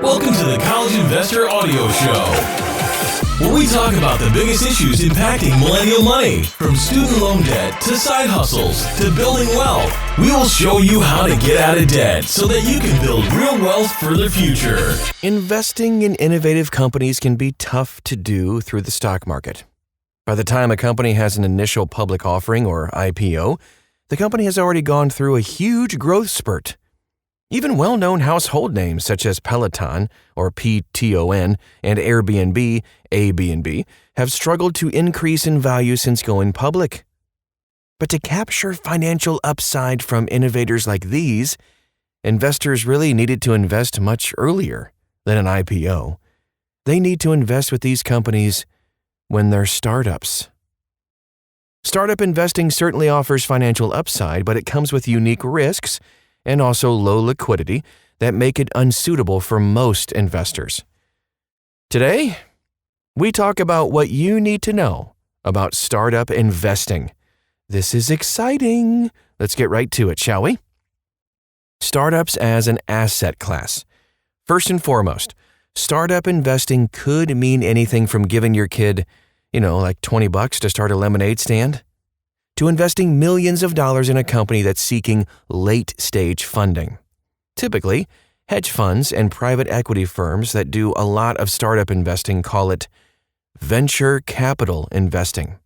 Welcome to the College Investor Audio Show, where we talk about the biggest issues impacting millennial money, from student loan debt to side hustles to building wealth. We will show you how to get out of debt so that you can build real wealth for the future. Investing in innovative companies can be tough to do through the stock market. By the time a company has an initial public offering or IPO, the company has already gone through a huge growth spurt. Even well-known household names such as Peloton, or PTON, and Airbnb, ABNB, have struggled to increase in value since going public. But to capture financial upside from innovators like these, investors really needed to invest much earlier than an IPO. They need to invest with these companies when they're startups. Startup investing certainly offers financial upside, but it comes with unique risks and also low liquidity that make it unsuitable for most investors. Today, we talk about what you need to know about startup investing. This is exciting. Let's get right to it, shall we? Startups as an asset class. First and foremost, startup investing could mean anything from giving your kid, like $20 to start a lemonade stand, to investing millions of dollars in a company that's seeking late-stage funding. Typically, hedge funds and private equity firms that do a lot of startup investing call it venture capital investing.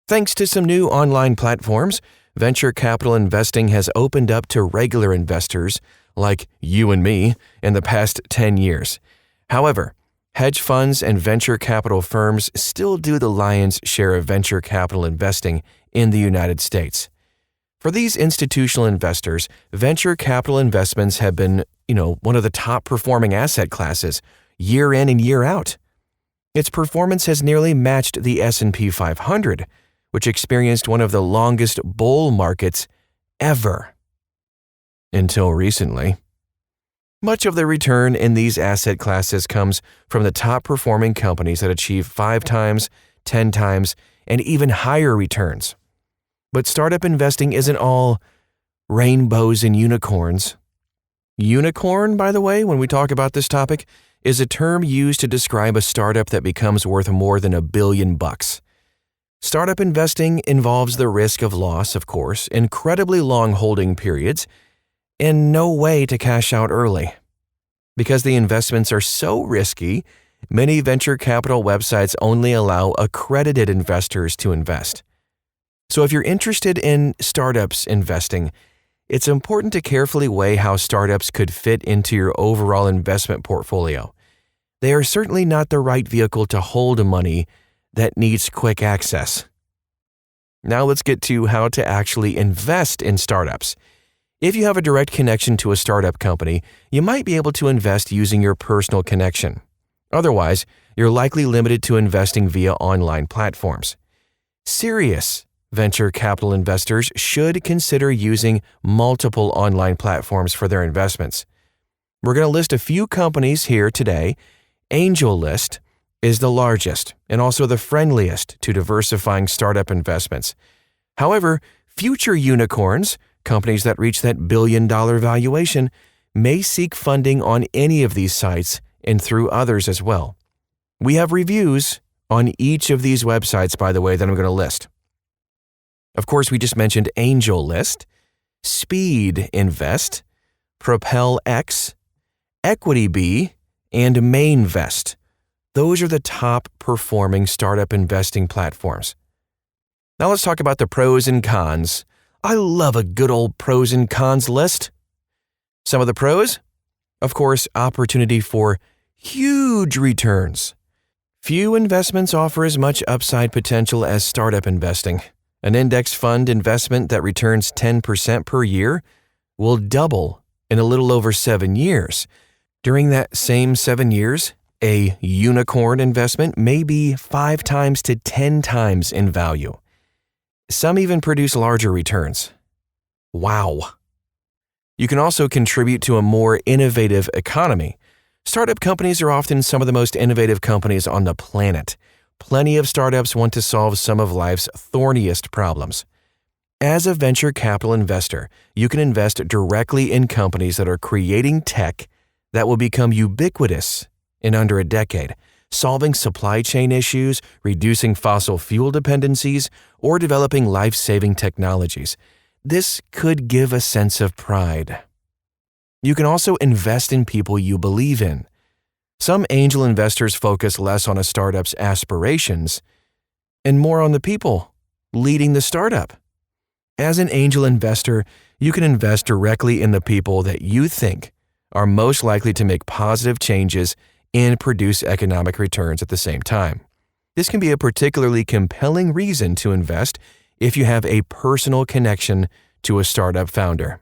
Thanks to some new online platforms, venture capital investing has opened up to regular investors like you and me in the past 10 years. However, hedge funds and venture capital firms still do the lion's share of venture capital investing in the United States. For these institutional investors, venture capital investments have been, one of the top performing asset classes year in and year out. Its performance has nearly matched the S&P 500, which experienced one of the longest bull markets ever. Until recently. Much of the return in these asset classes comes from the top performing companies that achieve 5 times, 10 times, and even higher returns. But startup investing isn't all rainbows and unicorns. Unicorn, by the way, when we talk about this topic, is a term used to describe a startup that becomes worth more than $1 billion. Startup investing involves the risk of loss, of course, incredibly long holding periods, and no way to cash out early. Because the investments are so risky, many venture capital websites only allow accredited investors to invest. So if you're interested in startups investing, it's important to carefully weigh how startups could fit into your overall investment portfolio. They are certainly not the right vehicle to hold money that needs quick access. Now let's get to how to actually invest in startups. If you have a direct connection to a startup company, you might be able to invest using your personal connection. Otherwise, you're likely limited to investing via online platforms. Serious venture capital investors should consider using multiple online platforms for their investments. We're going to list a few companies here today. AngelList is the largest and also the friendliest to diversifying startup investments. However, future unicorns, companies that reach that $1 billion valuation, may seek funding on any of these sites and through others as well. We have reviews on each of these websites, by the way, that I'm going to list. Of course, we just mentioned AngelList, Speed Invest, Propel X, EquityB, and Mainvest. Those are the top performing startup investing platforms. Now let's talk about the pros and cons. I love a good old pros and cons list. Some of the pros? Of course, opportunity for huge returns. Few investments offer as much upside potential as startup investing. An index fund investment that returns 10% per year will double in a little over 7 years. During that same 7 years, a unicorn investment may be 5 times to 10 times in value. Some even produce larger returns. Wow. You can also contribute to a more innovative economy. Startup companies are often some of the most innovative companies on the planet. Plenty of startups want to solve some of life's thorniest problems. As a venture capital investor, you can invest directly in companies that are creating tech that will become ubiquitous in under a decade, solving supply chain issues, reducing fossil fuel dependencies, or developing life-saving technologies. This could give a sense of pride. You can also invest in people you believe in. Some angel investors focus less on a startup's aspirations and more on the people leading the startup. As an angel investor, you can invest directly in the people that you think are most likely to make positive changes and produce economic returns at the same time. This can be a particularly compelling reason to invest if you have a personal connection to a startup founder.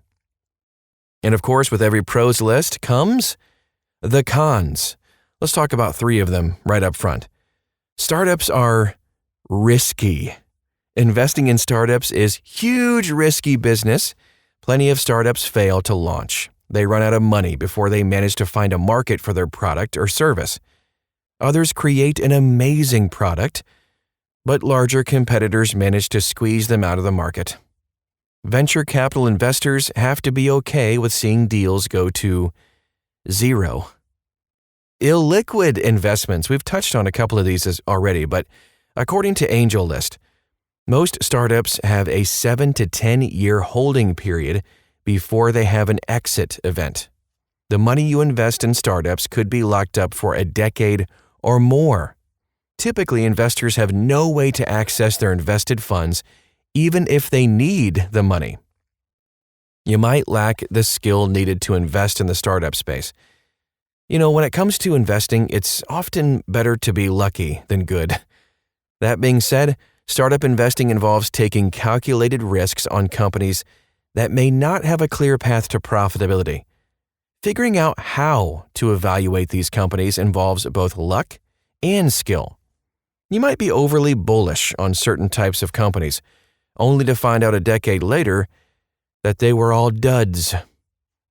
And of course, with every pros list comes the cons. Let's talk about 3 of them right up front. Startups are risky. Investing in startups is huge risky business. Plenty of startups fail to launch. They run out of money before they manage to find a market for their product or service. Others create an amazing product, but larger competitors manage to squeeze them out of the market. Venture capital investors have to be okay with seeing deals go to zero. Illiquid investments. We've touched on a couple of these already, but according to AngelList, most startups have a 7 to 10 year holding period before they have an exit event. The money you invest in startups could be locked up for a decade or more. Typically, investors have no way to access their invested funds, even if they need the money. You might lack the skill needed to invest in the startup space. When it comes to investing, it's often better to be lucky than good. That being said, startup investing involves taking calculated risks on companies that may not have a clear path to profitability. Figuring out how to evaluate these companies involves both luck and skill. You might be overly bullish on certain types of companies, only to find out a decade later that they were all duds.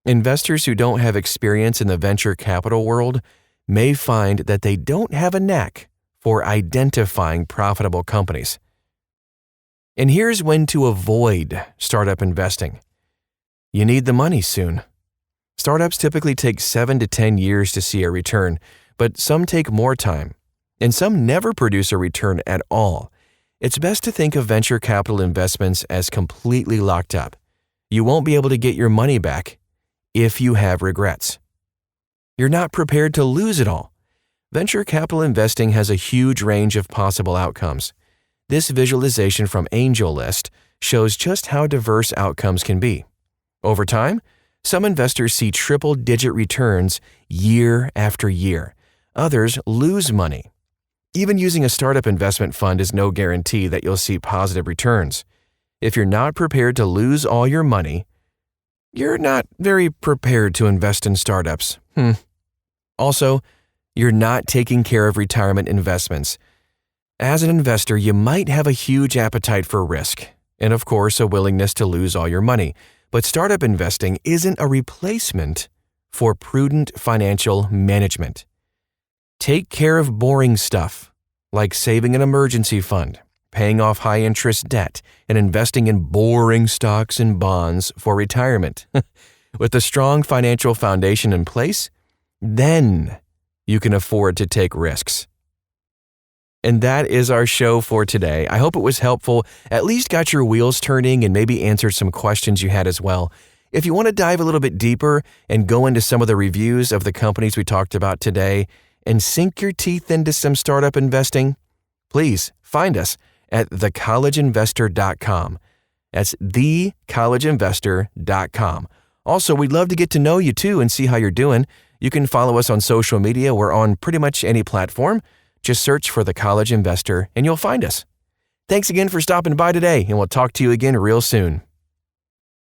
Investors who don't have experience in the venture capital world may find that they don't have a knack for identifying profitable companies. And here's when to avoid startup investing. You need the money soon. Startups typically take 7 to 10 years to see a return, but some take more time, and some never produce a return at all. It's best to think of venture capital investments as completely locked up. You won't be able to get your money back if you have regrets. You're not prepared to lose it all. Venture capital investing has a huge range of possible outcomes. This visualization from AngelList shows just how diverse outcomes can be. Over time, some investors see triple-digit returns year after year. Others lose money. Even using a startup investment fund is no guarantee that you'll see positive returns. If you're not prepared to lose all your money, you're not very prepared to invest in startups. Also, you're not taking care of retirement investments. As an investor, you might have a huge appetite for risk, and of course, a willingness to lose all your money. But startup investing isn't a replacement for prudent financial management. Take care of boring stuff, like saving an emergency fund, paying off high-interest debt, and investing in boring stocks and bonds for retirement. With a strong financial foundation in place, then you can afford to take risks. And that is our show for today. I hope it was helpful, at least got your wheels turning and maybe answered some questions you had as well. If you want to dive a little bit deeper and go into some of the reviews of the companies we talked about today and sink your teeth into some startup investing, please find us at thecollegeinvestor.com. That's thecollegeinvestor.com. Also, we'd love to get to know you too and see how you're doing. You can follow us on social media. We're on pretty much any platform. Just search for The College Investor and you'll find us. Thanks again for stopping by today, and we'll talk to you again real soon.